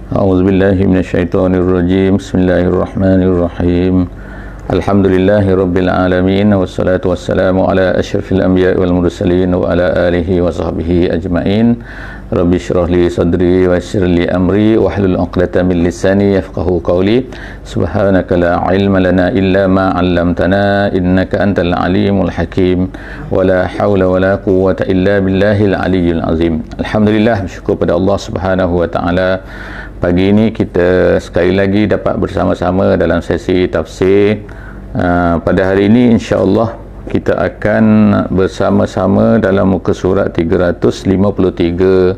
A'udzubillahi minasyaitonirrajim. Bismillahirrahmanirrahim. Alhamdulillahi rabbil alamin, wassalatu wassalamu ala asyrafil anbiya'i wal mursalin wa ala alihi wa sahbihi ajma'in. Rabbi shrah li sadri wa yassir li amri wahlul 'uqdatam min lisani yafqahu qawli. Subhanaka la ilma lana illa ma 'allamtana innaka antal alimul hakim. Wa la haula wa la quwwata illa billahil aliyyil azim. Alhamdulillah, bersyukur pada Allah Subhanahu wa taala. Pagi ini kita sekali lagi dapat bersama-sama dalam sesi tafsir. Pada hari ini insya-Allah kita akan bersama-sama dalam muka surat 353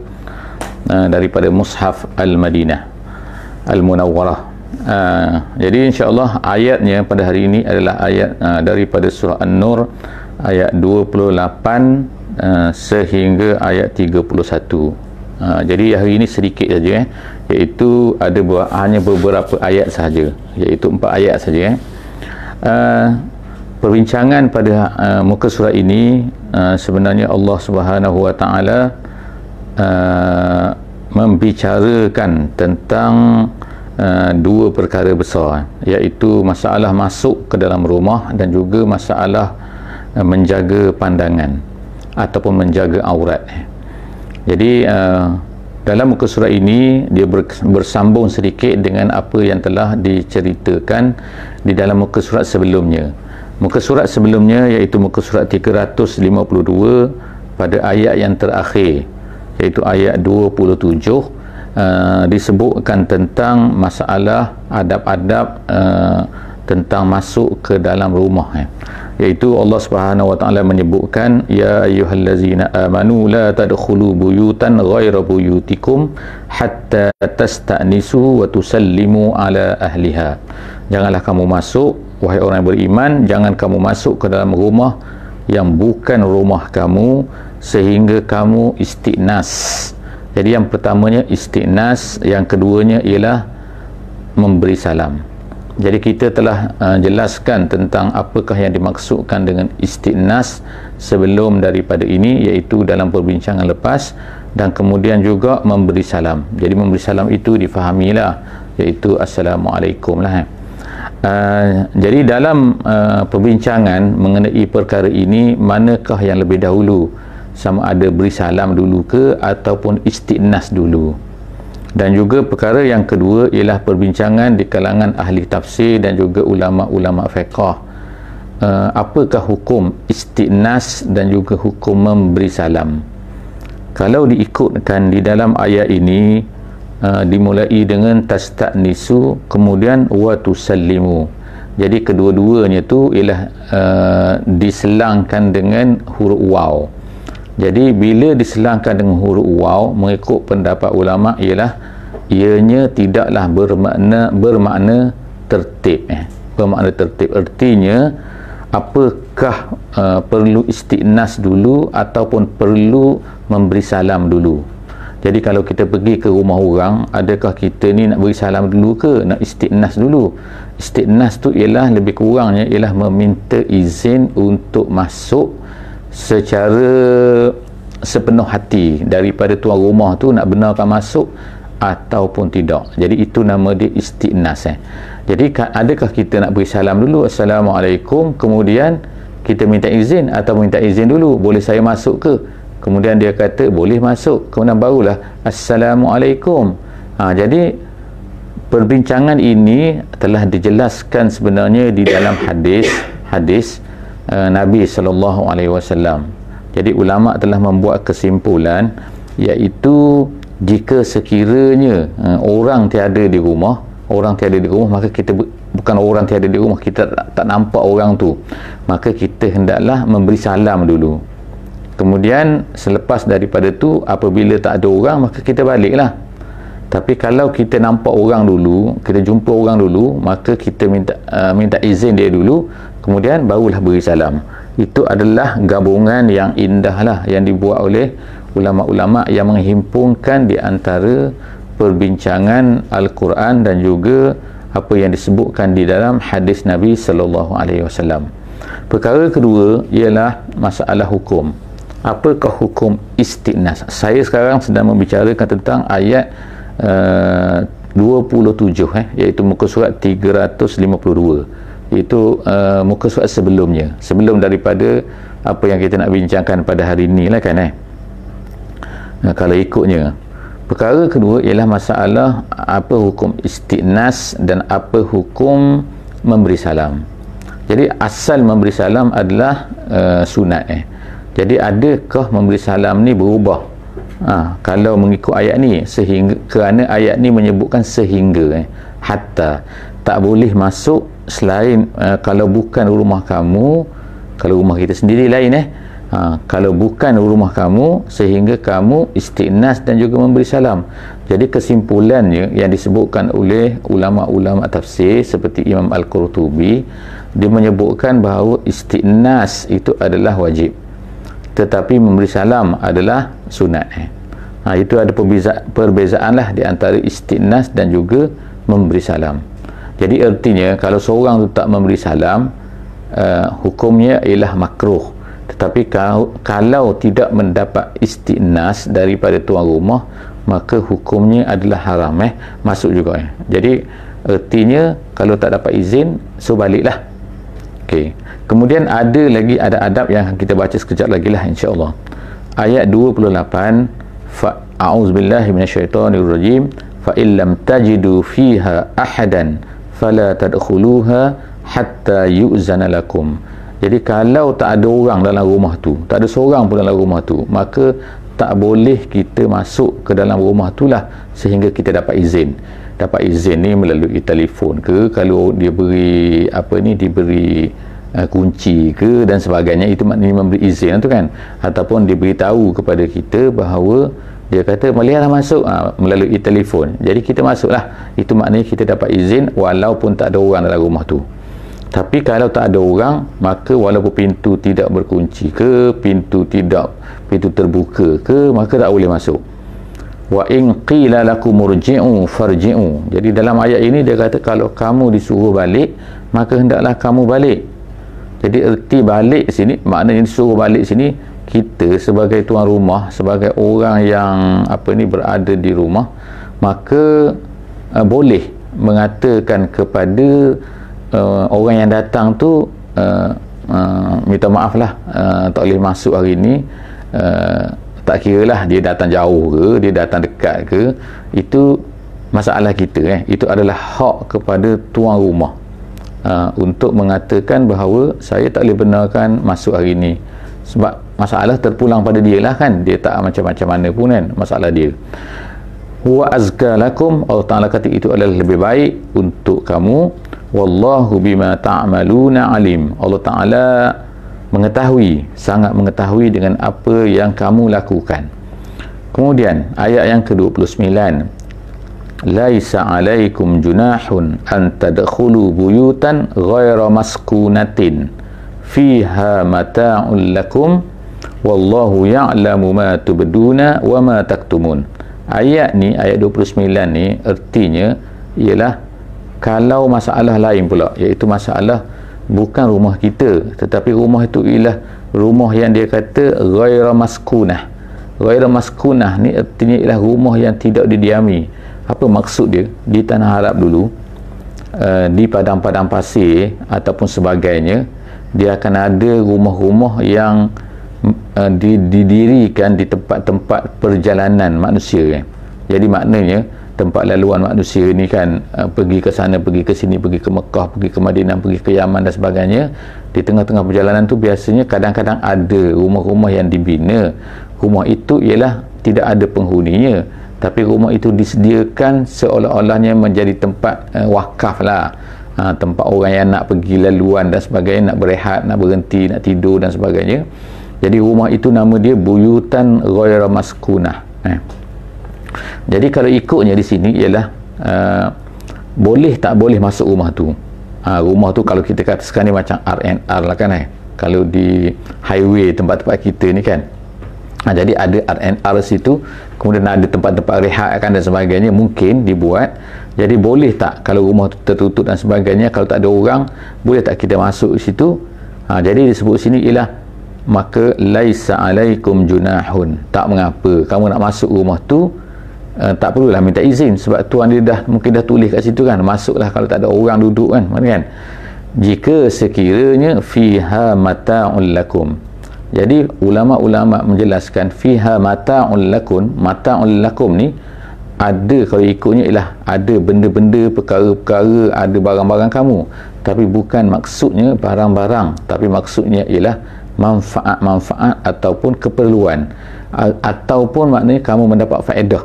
daripada Mushaf Al-Madinah Al-Munawwarah. Jadi insya-Allah ayatnya pada hari ini adalah ayat daripada surah An-Nur ayat 28 sehingga ayat 31. Jadi hari ini sedikit saja, iaitu ada hanya beberapa ayat sahaja, iaitu 4 ayat saja. Perbincangan pada muka surat ini sebenarnya Allah Subhanahu wa taala membicarakan tentang dua perkara besar, iaitu masalah masuk ke dalam rumah dan juga masalah menjaga pandangan ataupun menjaga aurat. Jadi dalam muka surat ini dia bersambung sedikit dengan apa yang telah diceritakan di dalam muka surat sebelumnya. Muka surat sebelumnya iaitu muka surat 352 pada ayat yang terakhir, iaitu ayat 27, disebutkan tentang masalah adab-adab tentang masuk ke dalam rumah, iaitu Allah Subhanahu wa taala menyebutkan, ya ayyuhallazina amanu la tadkhulu buyutan ghaira buyutikum hatta tasta'nisu wa tusallimu ala ahliha. Janganlah kamu masuk, wahai orang yang beriman, jangan kamu masuk ke dalam rumah yang bukan rumah kamu sehingga kamu istiqnas. Jadi yang pertamanya istiqnas, yang keduanya ialah memberi salam. Jadi kita telah jelaskan tentang apakah yang dimaksudkan dengan istiqnas sebelum daripada ini, iaitu dalam perbincangan lepas, dan kemudian juga memberi salam. Jadi memberi salam itu difahamilah, iaitu Assalamualaikum lah. Jadi dalam perbincangan mengenai perkara ini, manakah yang lebih dahulu, sama ada beri salam dulu ke ataupun istiqnas dulu? Dan juga perkara yang kedua ialah perbincangan di kalangan ahli tafsir dan juga ulama-ulama fiqh, apakah hukum istiqnas dan juga hukum memberi salam. Kalau diikutkan di dalam ayat ini, dimulai dengan tasta'nisu, kemudian wa tusallimu. Jadi kedua-duanya tu ialah diselangkan dengan huruf waw. Jadi bila diselangkan dengan huruf waw, mengikut pendapat ulama ialah ianya tidaklah bermakna tertib. Bermakna tertib artinya apakah perlu istiqnas dulu ataupun perlu memberi salam dulu. Jadi kalau kita pergi ke rumah orang, adakah kita ni nak beri salam dulu ke nak istiqnas dulu? Istiqnas tu ialah lebih kurangnya ialah meminta izin untuk masuk secara sepenuh hati daripada tuan rumah tu nak benarkan masuk ataupun tidak. Jadi itu nama dia istiqnas. Jadi adakah kita nak beri salam dulu, Assalamualaikum, kemudian kita minta izin atau minta izin dulu, boleh saya masuk ke? Kemudian dia kata boleh masuk, kemudian barulah Assalamualaikum. Jadi perbincangan ini telah dijelaskan sebenarnya di dalam hadis Nabi SAW. Jadi ulama telah membuat kesimpulan, iaitu jika sekiranya orang tiada di rumah, maka kita bukan orang tiada di rumah, kita tak nampak orang tu, maka kita hendaklah memberi salam dulu. Kemudian selepas daripada tu, apabila tak ada orang, maka kita baliklah. Tapi kalau kita nampak orang dulu, kita jumpa orang dulu, maka kita minta izin dia dulu, kemudian barulah beri salam. Itu adalah gabungan yang indah lah yang dibuat oleh ulama-ulama yang menghimpunkan di antara perbincangan Al-Quran dan juga apa yang disebutkan di dalam hadis Nabi SAW. Perkara kedua ialah masalah hukum. Apakah hukum istiqnas? Saya sekarang sedang membicarakan tentang ayat 27 iaitu muka surat 352, iaitu muka surat sebelum daripada apa yang kita nak bincangkan pada hari ini lah kan. Kalau ikutnya, perkara kedua ialah masalah apa hukum isti'nas dan apa hukum memberi salam. Jadi asal memberi salam adalah sunat. Jadi adakah memberi salam ni berubah kalau mengikut ayat ni, sehingga kerana ayat ni menyebutkan sehingga hatta, tak boleh masuk selain kalau bukan rumah kamu, kalau rumah kita sendiri lain kalau bukan rumah kamu, sehingga kamu isti'nas dan juga memberi salam. Jadi kesimpulannya yang disebutkan oleh ulama-ulama tafsir seperti Imam Al-Qurtubi, dia menyebutkan bahawa isti'nas itu adalah wajib, tetapi memberi salam adalah sunat. Itu ada perbezaan lah di antara isti'nas dan juga memberi salam. Jadi artinya kalau seorang tu tak memberi salam, hukumnya ialah makruh. Tetapi kalau tidak mendapat isti'nas daripada tuan rumah, maka hukumnya adalah haram, masuk juga. Jadi artinya kalau tak dapat izin, so baliklah. Okey. Kemudian ada lagi adab yang kita baca sekejap lagi lah, insya-Allah. Ayat 28, a'udzubillahi minasyaitonirrajim, fa illam tajidu fiha ahadan fala tadkhuluha hatta yu'zana lakum. Jadi kalau tak ada orang dalam rumah tu, tak ada seorang pun dalam rumah tu, maka tak boleh kita masuk ke dalam rumah tu lah sehingga kita dapat izin. Dapat izin ni melalui telefon ke, kalau dia beri diberi kunci ke dan sebagainya, itu maknanya memberi izin tu kan. Ataupun diberitahu kepada kita bahawa dia kata bolehlah masuk melalui telefon, jadi kita masuklah, itu maknanya kita dapat izin walaupun tak ada orang dalam rumah tu. Tapi kalau tak ada orang, maka walaupun pintu tidak berkunci ke, pintu terbuka ke, maka tak boleh masuk. Wa in qila lakum murji'u farji'u. Jadi dalam ayat ini dia kata kalau kamu disuruh balik, maka hendaklah kamu balik. Jadi erti balik sini, maknanya disuruh balik sini, kita sebagai tuan rumah, sebagai orang yang berada di rumah, maka boleh mengatakan kepada orang yang datang tu, minta maaf lah, tak boleh masuk hari ni. Tak kira lah dia datang jauh ke, dia datang dekat ke, itu masalah kita. Itu adalah hak kepada tuan rumah untuk mengatakan bahawa saya tak boleh benarkan masuk hari ni, sebab masalah terpulang pada dia lah kan, dia tak macam-macam mana pun kan, masalah dia. Wa azka lakum, Allah Ta'ala kata itu adalah lebih baik untuk kamu. Wallahu bima ta'maluna alim. Allah Ta'ala mengetahui, sangat mengetahui dengan apa yang kamu lakukan. Kemudian ayat yang ke-29, laisa alaikum junahun an tadkhulu buyutan ghaira maskunatin fiha mata'un lakum wallahu ya'lamu ma tubduna wa ma taktumun. Ayat ni, ayat 29 ni artinya ialah kalau masalah lain pula, iaitu masalah bukan rumah kita, tetapi rumah itu ialah rumah yang dia kata ghaira maskunah. Ghaira maskunah ni artinya ialah rumah yang tidak didiami. Apa maksud dia? Di tanah Arab dulu, di padang-padang pasir ataupun sebagainya, dia akan ada rumah-rumah yang didirikan di tempat-tempat perjalanan manusia. Jadi maknanya tempat laluan manusia ni kan, pergi ke sana, pergi ke sini, pergi ke Mekah, pergi ke Madinah, pergi ke Yaman dan sebagainya. Di tengah-tengah perjalanan tu biasanya kadang-kadang ada rumah-rumah yang dibina. Rumah itu ialah tidak ada penghuninya, tapi rumah itu disediakan seolah-olahnya menjadi tempat wakaf lah, tempat orang yang nak pergi laluan dan sebagainya, nak berehat, nak berhenti, nak tidur dan sebagainya. Jadi rumah itu nama dia buyutan ghaira maskunah. Jadi kalau ikutnya di sini ialah boleh tak boleh masuk rumah tu. Rumah tu kalau kita katakan ni macam R&R lah kan. Kalau di highway tempat-tempat kita ni kan, jadi ada R&R situ, kemudian ada tempat-tempat rehat kan dan sebagainya, mungkin dibuat. Jadi boleh tak kalau rumah tu tertutup dan sebagainya, kalau tak ada orang, boleh tak kita masuk situ? Jadi disebut sini ialah maka laisa alaikum junahun, tak mengapa kamu nak masuk rumah tu tak perlulah minta izin, sebab tuan dia mungkin dah tulis kat situ kan, masuklah kalau tak ada orang duduk kan, kan? Jika sekiranya fiha mata'un lakum. Jadi ulama-ulama menjelaskan fiha mata'un lakum ni ada, kalau ikutnya ialah ada benda-benda, perkara-perkara, ada barang-barang kamu, tapi bukan maksudnya barang-barang, tapi maksudnya ialah manfaat-manfaat ataupun keperluan, ataupun maknanya kamu mendapat faedah.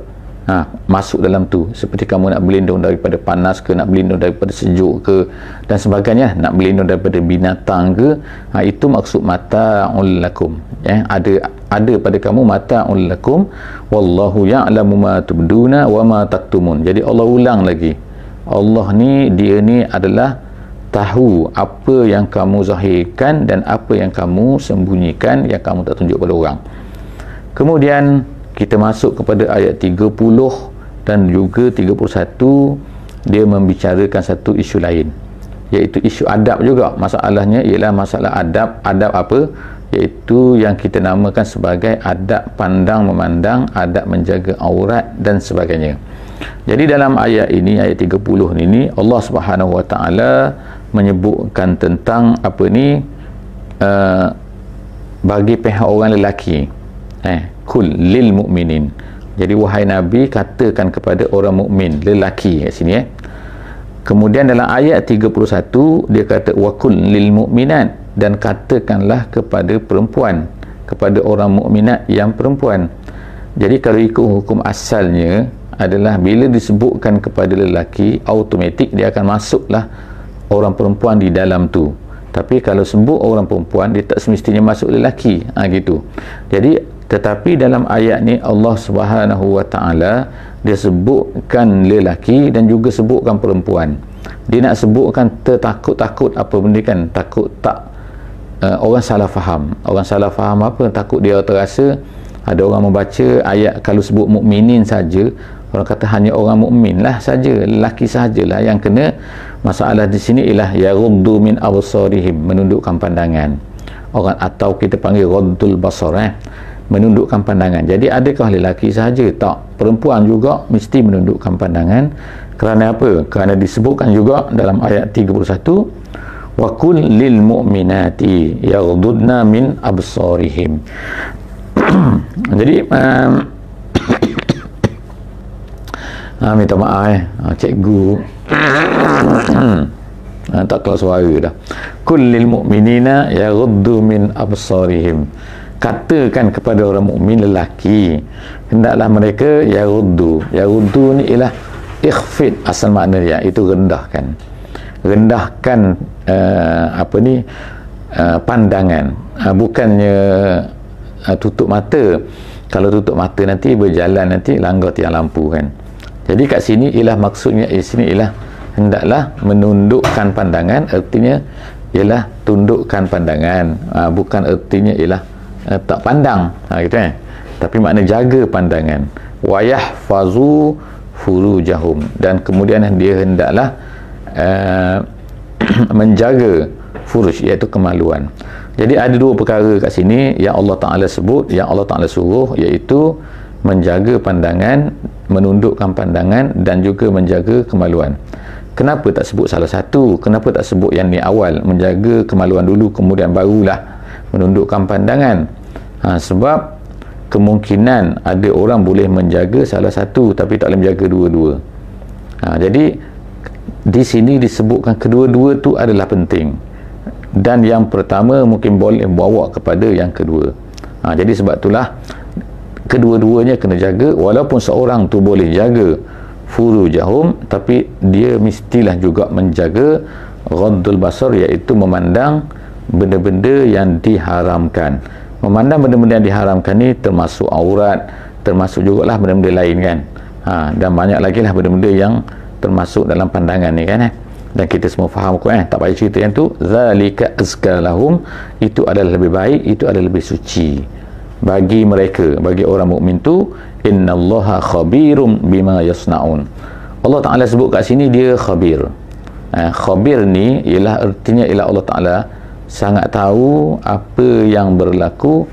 Masuk dalam tu, seperti kamu nak berlindung daripada panas ke, nak berlindung daripada sejuk ke dan sebagainya, nak berlindung daripada binatang ke, itu maksud mata'ul lakum, ya. Ada pada kamu mata'ul lakum, wallahu ya'lamu ma tubduna wa ma taktumun. Jadi Allah ulang lagi, Allah ni, dia ni adalah tahu apa yang kamu zahirkan dan apa yang kamu sembunyikan, yang kamu tak tunjuk pada orang. Kemudian kita masuk kepada ayat 30 dan juga 31, dia membicarakan satu isu lain, iaitu isu adab juga. Masalahnya ialah masalah adab. Adab apa? Iaitu yang kita namakan sebagai adab pandang memandang, adab menjaga aurat dan sebagainya. Jadi dalam ayat ini, ayat 30 ini, Allah Subhanahu Wa Taala menyebutkan tentang apa ni, bagi pihak orang lelaki, kul lil mu'minin. Jadi wahai Nabi, katakan kepada orang mukmin lelaki kat sini, Kemudian dalam ayat 31 dia kata wa kul lil mu'minat, dan katakanlah kepada perempuan, kepada orang mukminat yang perempuan. Jadi kalau ikut hukum asalnya adalah bila disebutkan kepada lelaki, automatik dia akan masuklah orang perempuan di dalam tu. Tapi kalau sebut orang perempuan, dia tak semestinya masuk lelaki, gitu. Jadi tetapi dalam ayat ni Allah Subhanahu Wa Taala dia sebutkan lelaki dan juga sebutkan perempuan. Dia nak sebutkan tertakut-takut apa benda kan, takut tak orang salah faham. Orang salah faham apa? Takut dia terasa ada orang membaca ayat kalau sebut mukminin saja, orang kata hanya orang mukmin lah saja, lelaki sajalah yang kena. Masalah di sini ialah yaghuddu min absarihim, menundukkan pandangan. Orang atau kita panggil ghaddul basar, menundukkan pandangan. Jadi adakah lelaki sahaja? Tak, perempuan juga mesti menundukkan pandangan. Kerana apa? Kerana disebutkan juga dalam ayat 31 wa kul lil mu'minati yaghdudna min absarihim. Jadi minta maaf cikgu tak keluar suara dah. Kul lil mu'minina yaghuddu min absarihim, katakan kepada orang mukmin lelaki hendaklah mereka yaghuddu. Yaghuddu ni ialah ikhfid, asal makna dia itu rendahkan pandangan, bukannya tutup mata. Kalau tutup mata nanti berjalan, nanti langgar tiang lampu kan. Jadi kat sini ialah maksudnya, di sini ialah hendaklah menundukkan pandangan, artinya ialah tundukkan pandangan, bukan artinya ialah tak pandang, gitu tapi makna jaga pandangan. Wa yahfazu furujahum, dan kemudian dia hendaklah menjaga furuj, iaitu kemaluan. Jadi ada dua perkara kat sini yang Allah Ta'ala sebut, yang Allah Ta'ala suruh, iaitu menjaga pandangan, menundukkan pandangan, dan juga menjaga kemaluan. Kenapa tak sebut salah satu? Kenapa tak sebut yang ni awal, menjaga kemaluan dulu kemudian barulah menundukkan pandangan? Sebab kemungkinan ada orang boleh menjaga salah satu tapi tak boleh menjaga dua-dua. Jadi di sini disebutkan kedua-dua tu adalah penting, dan yang pertama mungkin boleh bawa kepada yang kedua. Jadi sebab itulah kedua-duanya kena jaga. Walaupun seorang tu boleh jaga furujahum, tapi dia mestilah juga menjaga ghaddul basar, iaitu memandang benda-benda yang diharamkan. Memandang benda-benda yang diharamkan ni termasuk aurat, termasuk jugalah benda-benda lain kan. Dan banyak lagi lah benda-benda yang termasuk dalam pandangan ni kan. Dan kita semua faham tak payah cerita yang tu. Zalika azka lahum, itu adalah lebih baik, itu adalah lebih suci bagi mereka, bagi orang mukmin tu. Innallaha khabirum bima yasnaun. Allah Ta'ala sebut kat sini dia khabir. Khabir ni ialah artinya ialah Allah Ta'ala sangat tahu apa yang berlaku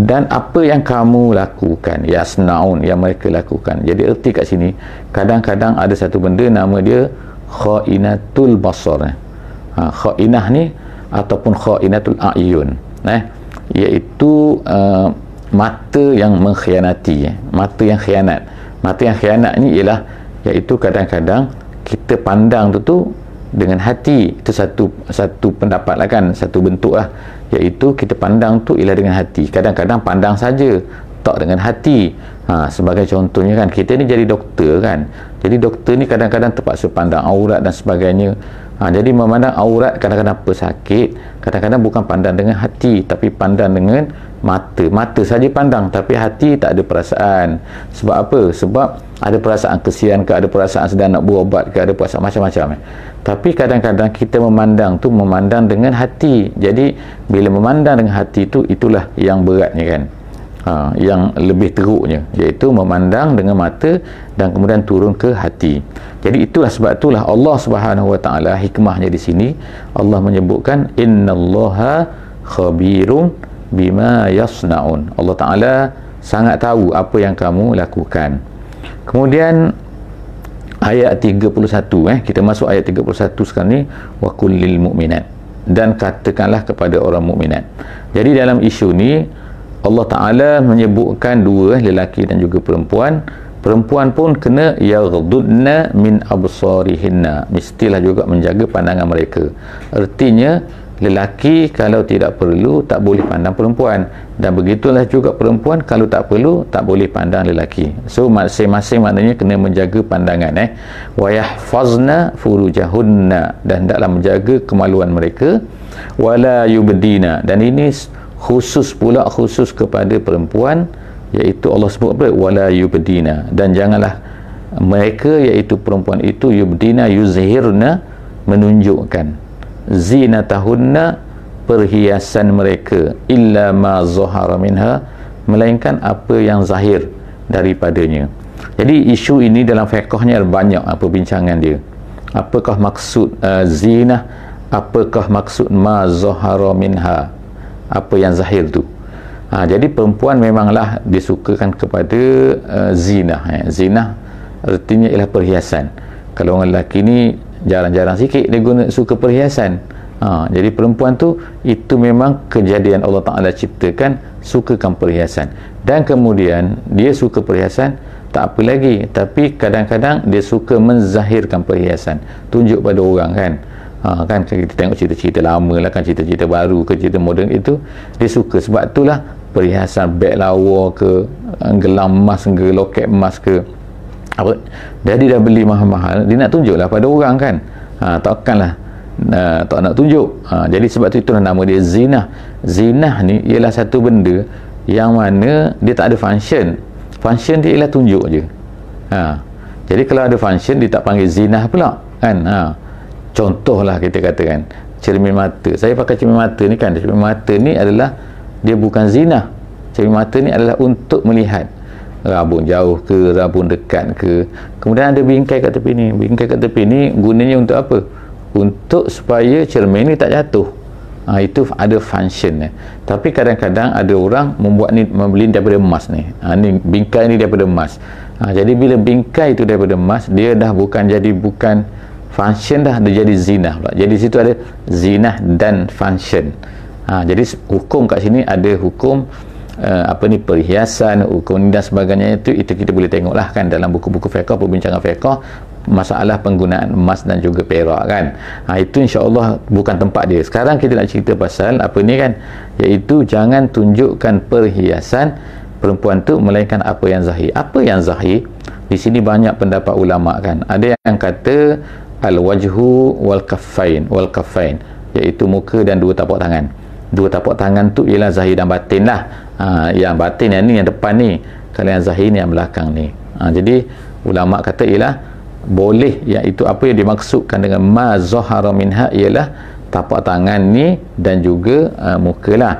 dan apa yang kamu lakukan, yasnaun, yang mereka lakukan. Jadi erti kat sini, kadang-kadang ada satu benda nama dia khainatul basar. Khainah ni ataupun khainatul a'yun, iaitu mata yang mengkhianati, mata yang khianat. Mata yang khianat ni ialah, iaitu kadang-kadang kita pandang tu dengan hati. Itu satu pendapat lah kan, satu bentuk lah, iaitu kita pandang tu ialah dengan hati. Kadang-kadang pandang saja, tak dengan hati. Sebagai contohnya kan, kita ni jadi doktor kan, jadi doktor ni kadang-kadang terpaksa pandang aurat dan sebagainya. Jadi memandang aurat kadang-kadang pesakit, kadang-kadang bukan pandang dengan hati, tapi pandang dengan mata saja pandang, tapi hati tak ada perasaan. Sebab apa? Sebab ada perasaan kesian ke, ada perasaan sedang nak berubat ke, ada perasaan macam-macam. Tapi kadang-kadang kita memandang dengan hati. Jadi bila memandang dengan hati tu, itulah yang beratnya kan, yang lebih teruknya, iaitu memandang dengan mata dan kemudian turun ke hati. Jadi sebab itulah Allah Subhanahu Wa Taala, hikmahnya di sini Allah menyebutkan innallaha khabirun bima yasnaun. Allah Taala sangat tahu apa yang kamu lakukan. Kemudian ayat 31, kita masuk ayat 31 sekarang ni, wa kullil mu'minat, dan katakanlah kepada orang mukminat. Jadi dalam isu ni Allah Ta'ala menyebutkan dua, lelaki dan juga perempuan. Perempuan pun kena yaghdudna min absarihinna, mestilah juga menjaga pandangan mereka. Artinya lelaki kalau tidak perlu tak boleh pandang perempuan, dan begitulah juga perempuan kalau tak perlu tak boleh pandang lelaki. So masing-masing maknanya kena menjaga pandangan. Wa yahfazna furujahunna, dan hendaklah menjaga kemaluan mereka. Wala yubdina, dan ini khusus kepada perempuan, iaitu Allah sebut apa? Wala yubdina, dan janganlah mereka, iaitu perempuan itu, yubdina, yuzhirna, menunjukkan zinatahunna, perhiasan mereka, illa ma zahara minha, melainkan apa yang zahir daripadanya. Jadi isu ini dalam fiqhnya banyak perbincangan dia. Apakah maksud zinah, apakah maksud ma zahara minha, apa yang zahir tu. Jadi perempuan memanglah disukakan kepada zinah. Zinah artinya ialah perhiasan. Kalau orang lelaki ni jarang-jarang sikit dia suka perhiasan. Jadi perempuan tu, itu memang kejadian Allah Ta'ala ciptakan, sukakan perhiasan. Dan kemudian dia suka perhiasan, tak apa lagi, tapi kadang-kadang dia suka menzahirkan perhiasan, tunjuk pada orang kan. Kan kita tengok cerita-cerita lama lah kan, cerita-cerita baru ke cerita moden, itu dia suka. Sebab itulah perhiasan beg lawa ke, gelang emas ke, loket emas ke, apa, jadi dah beli mahal-mahal, dia nak tunjuklah pada orang kan. Takkanlah tak nak tunjuk. Jadi sebab tu itulah nama dia zinah. Zinah ni ialah satu benda yang mana dia tak ada function. Function dia ialah tunjuk je. Jadi kalau ada function, dia tak panggil zinah pula kan. Contohlah kita katakan cermin mata. Saya pakai cermin mata ni kan, cermin mata ni adalah, dia bukan zinah. Cermin mata ni adalah untuk melihat rabun jauh ke, rabun dekat ke. Kemudian ada bingkai kat tepi ni. Bingkai kat tepi ni gunanya untuk apa? Untuk supaya cermin ni tak jatuh. Itu ada function. Tapi kadang-kadang ada orang membuat ni, membeli daripada emas ni. Ni bingkai ni daripada emas. Jadi bila bingkai tu daripada emas, dia dah bukan function dah, dia jadi zinah pula. Jadi situ ada zinah dan function. Jadi hukum kat sini ada hukum perhiasan, hukum dan sebagainya. Itu kita boleh tengoklah kan dalam buku-buku fiqh, perbincangan fiqh, masalah penggunaan emas dan juga perak kan. Itu insya-Allah bukan tempat dia. Sekarang kita nak cerita pasal apa ni kan, iaitu jangan tunjukkan perhiasan perempuan tu melainkan apa yang zahir. Apa yang zahir? Di sini banyak pendapat ulama kan. Ada yang kata al-wajhu wal kaffain, iaitu muka dan dua tapak tangan. Dua tapak tangan tu ialah zahir dan batin lah. Yang batin yang ni, yang depan ni. Kalau yang zahir ni, yang belakang ni. Jadi ulama kata ialah boleh, iaitu apa yang dimaksudkan dengan ma zahara minha ialah tapak tangan ni dan juga muka lah.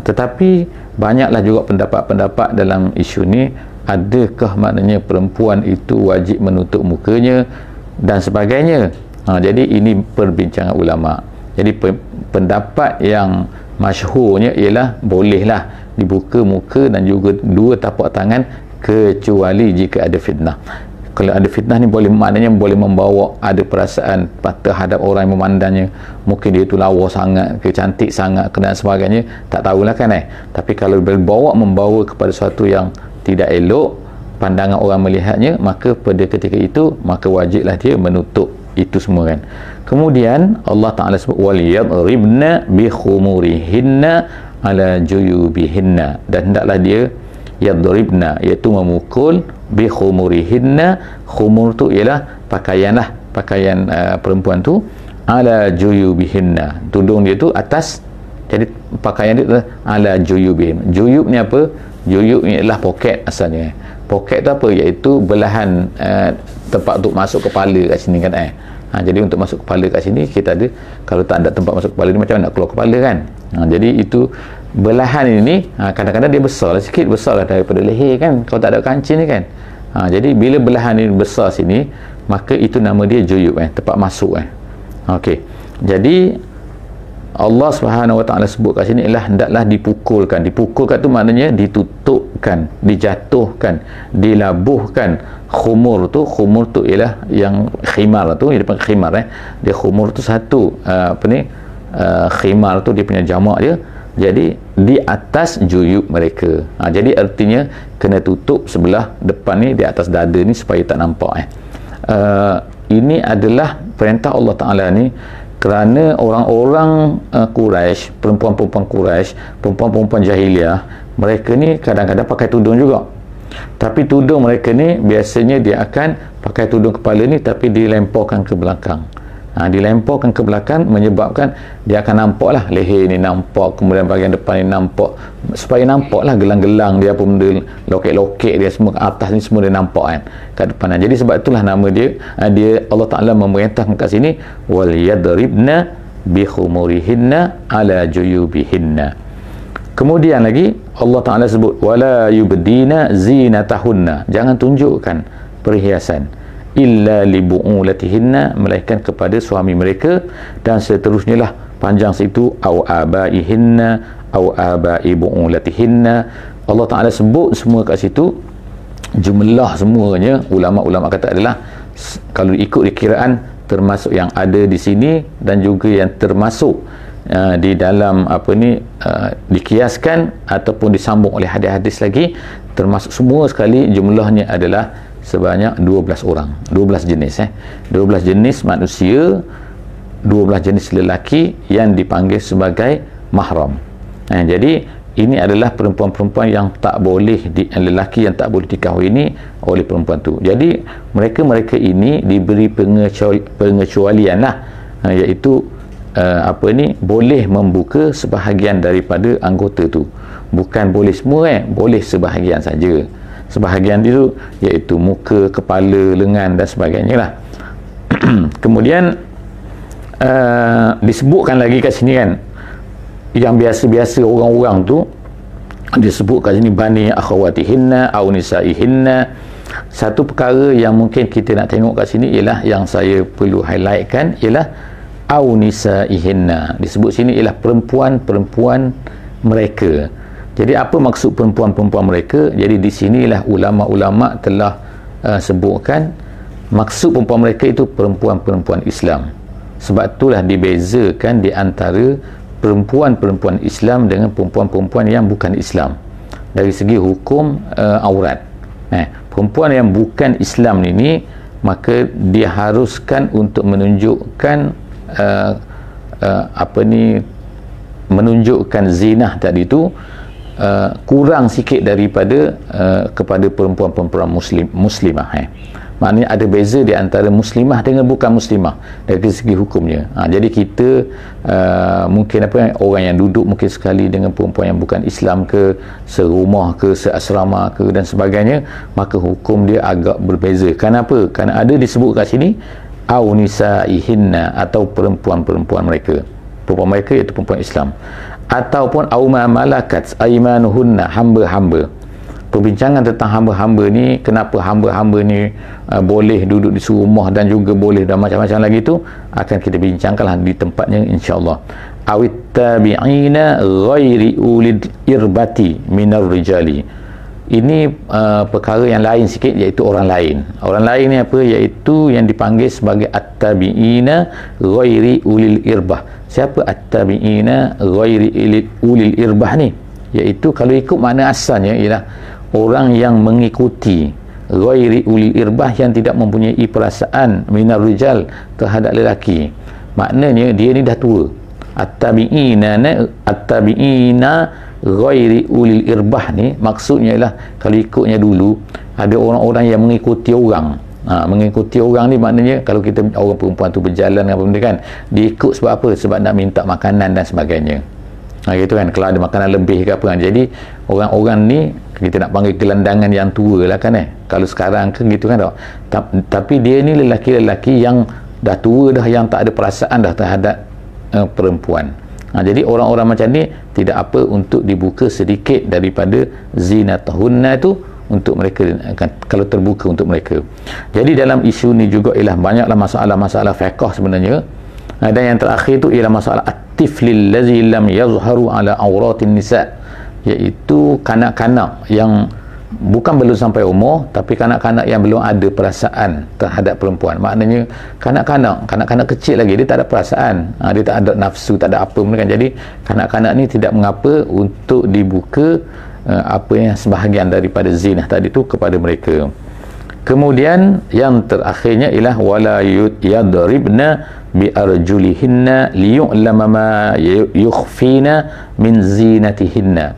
Tetapi banyaklah juga pendapat-pendapat dalam isu ni. Adakah maknanya perempuan itu wajib menutup mukanya dan sebagainya. Jadi ini perbincangan ulama. Jadi pendapat yang masyhurnya ialah bolehlah dibuka muka dan juga dua tapak tangan, kecuali jika ada fitnah. Kalau ada fitnah ni boleh, maknanya boleh membawa ada perasaan terhadap orang yang memandangnya, mungkin dia tu lawa sangat ke, cantik sangat ke dan sebagainya, tak tahulah kan tapi kalau membawa kepada sesuatu yang tidak elok pandangan orang melihatnya, maka pada ketika itu maka wajiblah dia menutup itu semua kan. Kemudian Allah Ta'ala sebut wal yadribna bi khumurihinna ala juyubihinna, dan hendaklah dia yadribna, iaitu memukul bi khumurihinna. Khumur tu ialah pakaian perempuan tu, ala juyubihinna, tudung dia tu atas, jadi pakaian dia ala juyubihin. Juyub ni apa? Juyub ni ialah poket asalnya. Poket tu apa? Iaitu belahan tempat untuk masuk kepala kat sini kan jadi untuk masuk kepala kat sini kita ada, kalau tak ada tempat masuk kepala ni macam mana nak keluar kepala kan. Jadi itu belahan ini kadang-kadang dia besar sikit, besar daripada leher kan, kalau tak ada kancing ni kan. Jadi bila belahan ini besar sini, maka itu nama dia juyub tempat masuk okey. Jadi Allah Subhanahu Wa Taala sebut kat sini ialah hendaklah dipukulkan. Dipukulkan tu maknanya ditutupkan, dijatuhkan, dilabuhkan. Khumur tu ialah yang khimar tu, dia dipanggil khimar dia khumur tu satu khimar tu dia punya jamak dia, jadi di atas juyub mereka. Jadi artinya kena tutup sebelah depan ni, di atas dada ni, supaya tak nampak ini adalah perintah Allah Ta'ala ni kerana orang-orang Quraisy, perempuan-perempuan Quraisy, perempuan-perempuan jahiliah, mereka ni kadang-kadang pakai tudung juga. Tapi tudung mereka ni biasanya dia akan pakai tudung kepala ni tapi dilemparkan ke belakang. Dilemparkan ke belakang menyebabkan dia akan nampak lah leher ni nampak, kemudian bahagian depan ni nampak, supaya nampak lah gelang-gelang dia, apa benda, loket-loket dia semua atas ni semua dia nampak kan kat depan. Jadi sebab itulah nama dia Allah Ta'ala memerintahkan kat sini wal yadribna bi khumurihinna ala juyubihinna. Kemudian lagi Allah Ta'ala sebut wala yubdina zinatahunna, jangan tunjukkan perhiasan illa li bu'ulatihinna, melainkan kepada suami mereka, dan seterusnya lah panjang situ, au abaihinna au abai bu'ulatihinna. Allah Ta'ala sebut semua kat situ, jumlah semuanya ulama-ulama kata adalah kalau ikut dikiraan termasuk yang ada di sini dan juga yang termasuk di dalam dikiaskan ataupun disambung oleh hadis-hadis lagi, termasuk semua sekali jumlahnya adalah sebanyak 12 orang, 12 jenis 12 jenis manusia, 12 jenis lelaki yang dipanggil sebagai mahram. Jadi ini adalah perempuan-perempuan yang tak boleh lelaki yang tak boleh dikahwini oleh perempuan tu. Jadi mereka ini diberi pengecualian lah, iaitu boleh membuka sebahagian daripada anggota tu, bukan boleh semua boleh sebahagian saja. Sebahagian itu iaitu muka, kepala, lengan dan sebagainya lah. Kemudian disebutkan lagi kat sini kan, yang biasa-biasa orang-orang tu disebut kat sini bani akhawatihinna au nisaihinna. Satu perkara yang mungkin kita nak tengok kat sini ialah, yang saya perlu highlightkan ialah au nisaihinna. Disebut sini ialah perempuan-perempuan mereka. Jadi apa maksud perempuan-perempuan mereka? Jadi di sinilah ulama-ulama telah sebutkan maksud perempuan mereka itu perempuan-perempuan Islam. Sebab itulah dibezakan di antara perempuan-perempuan Islam dengan perempuan-perempuan yang bukan Islam dari segi hukum aurat. Perempuan yang bukan Islam ini maka diharuskan untuk menunjukkan menunjukkan zinah tadi itu kurang sikit daripada kepada perempuan-perempuan muslimah. Maknanya ada beza di antara muslimah dengan bukan muslimah dari segi hukumnya. Jadi kita mungkin orang yang duduk mungkin sekali dengan perempuan yang bukan Islam ke, serumah ke, seasrama ke dan sebagainya, maka hukum dia agak berbeza. Kenapa? Kerana ada disebut kat sini au nisaihinna, atau perempuan-perempuan mereka. Perempuan mereka iaitu perempuan Islam, ataupun au ma malakat aymanuhunna, hamba-hamba. Perbincangan tentang hamba-hamba ni, kenapa hamba-hamba ni boleh duduk di serumah dan juga boleh dan macam-macam lagi tu akan kita bincangkanlah di tempatnya insya-Allah. awit tabi'ina ghairi ulil irbati minar rijali. Ini perkara yang lain sikit, iaitu orang lain. Orang lain ni apa? Iaitu yang dipanggil sebagai at-tabi'ina ghairi ulil irbah. Siapa at-tabi'ina ghairi ulil irbah ni? Iaitu kalau ikut makna asalnya ialah orang yang mengikuti ghairi ulil irbah, yang tidak mempunyai perasaan minar rijal terhadap lelaki. Maknanya dia ni dah tua. At-tabi'ina ghairi ulil irbah ni maksudnya ialah kalau ikutnya dulu ada orang-orang yang mengikuti orang. Mengikuti orang ni maknanya kalau kita orang perempuan tu berjalan apa benda kan, dia ikut sebab apa? Sebab nak minta makanan dan sebagainya. Gitu kan, kalau ada makanan lebih ke apa kan. Jadi orang-orang ni kita nak panggil gelandangan yang tua lah kan kalau sekarang kan gitu kan tak. Tapi dia ni lelaki-lelaki yang dah tua dah, yang tak ada perasaan dah terhadap perempuan. Jadi orang-orang macam ni tidak apa untuk dibuka sedikit daripada zinatahunna tu untuk mereka, kalau terbuka untuk mereka. Jadi dalam isu ni juga ialah banyaklah masalah-masalah fiqh sebenarnya. Dan yang terakhir tu ialah masalah at-tiflil ladzi lam yazharu ala auratin nisa, iaitu kanak-kanak yang bukan belum sampai umur, tapi kanak-kanak yang belum ada perasaan terhadap perempuan. Maknanya kanak-kanak kecil lagi, dia tak ada perasaan, dia tak ada nafsu, tak ada apa pun kan. Jadi kanak-kanak ni tidak mengapa untuk dibuka apa yang sebahagian daripada zina tadi tu kepada mereka. Kemudian yang terakhirnya ialah wala yadribna bi arjulihinna liyu'lama ma yukhfina min zinatihinna,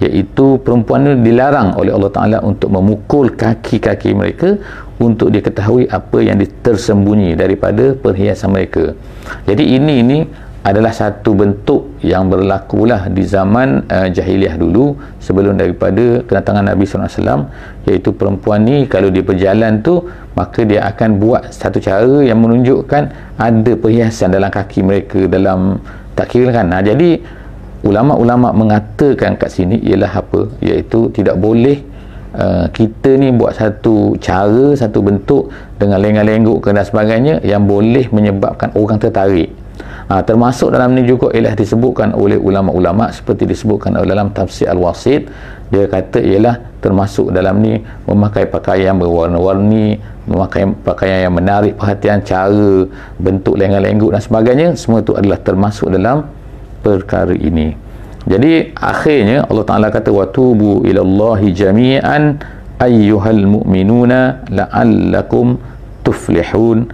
iaitu perempuan itu dilarang oleh Allah Ta'ala untuk memukul kaki-kaki mereka untuk diketahui apa yang tersembunyi daripada perhiasan mereka. Jadi ini adalah satu bentuk yang berlakulah di zaman jahiliah dulu sebelum daripada kedatangan Nabi SAW, iaitu perempuan ni kalau dia berjalan tu maka dia akan buat satu cara yang menunjukkan ada perhiasan dalam kaki mereka, dalam tak kira kan. Jadi ulama-ulama mengatakan kat sini ialah apa? Iaitu tidak boleh kita ni buat satu cara, satu bentuk dengan lengan-lengguk dan sebagainya yang boleh menyebabkan orang tertarik. Termasuk dalam ni juga ialah disebutkan oleh ulama-ulama seperti disebutkan dalam tafsir Al-Wasit. Dia kata ialah termasuk dalam ni memakai pakaian berwarna-warni, memakai pakaian yang menarik perhatian, cara bentuk lengan-lengguk dan sebagainya, semua itu adalah termasuk dalam perkara ini. Jadi akhirnya Allah Ta'ala kata watubu ilallahi jami'an ayyuhal mu'minuna la'allakum tuflihun,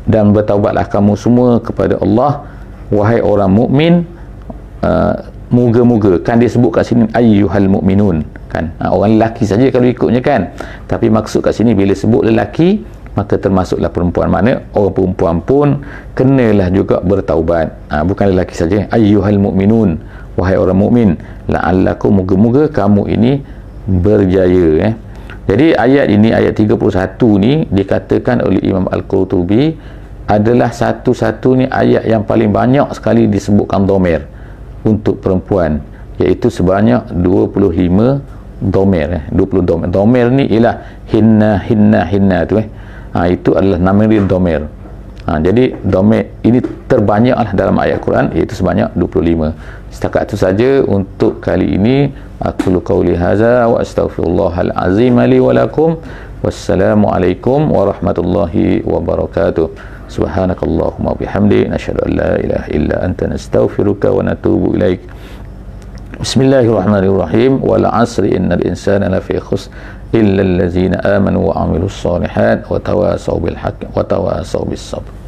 dan bertaubatlah kamu semua kepada Allah wahai orang mukmin, moga-moga. Kan dia sebut kat sini ayyuhal mu'minun kan, orang lelaki saja kalau ikutnya kan, tapi maksud kat sini bila sebut lelaki maka termasuklah perempuan. Maknanya orang perempuan pun kenalah juga bertaubat, bukan lelaki saja. Ayyuhal mu'minun, wahai orang mukmin, la'allakum, moga-moga kamu ini berjaya. Jadi ayat ini, ayat 31 ni dikatakan oleh Imam Al-Qurtubi adalah satu-satunya ayat yang paling banyak sekali disebutkan dhamir untuk perempuan, iaitu sebanyak 25 dhamir. 20 dhamir. Dhamir ni ialah hinna tu itu adalah nama dia dhamir. Jadi dhamir ini terbanyaklah dalam ayat Quran, iaitu sebanyak 25. Setakat itu saja untuk kali ini. Aku qauli hadza wa astaghfirullahal azim li wa lakum. Wassalamualaikum warahmatullahi wabarakatuh. Subhanakallahumma bihamdi nashhadu an la ilaha illa anta nastaghfiruka wa natubu ilaik. Bismillahirrahmanirrahim. Wal 'asri innal insana lafi khusr illa allazina amanu wa 'amilus solihat wa tawasaw bil haqqi wa tawasaw bis sabr.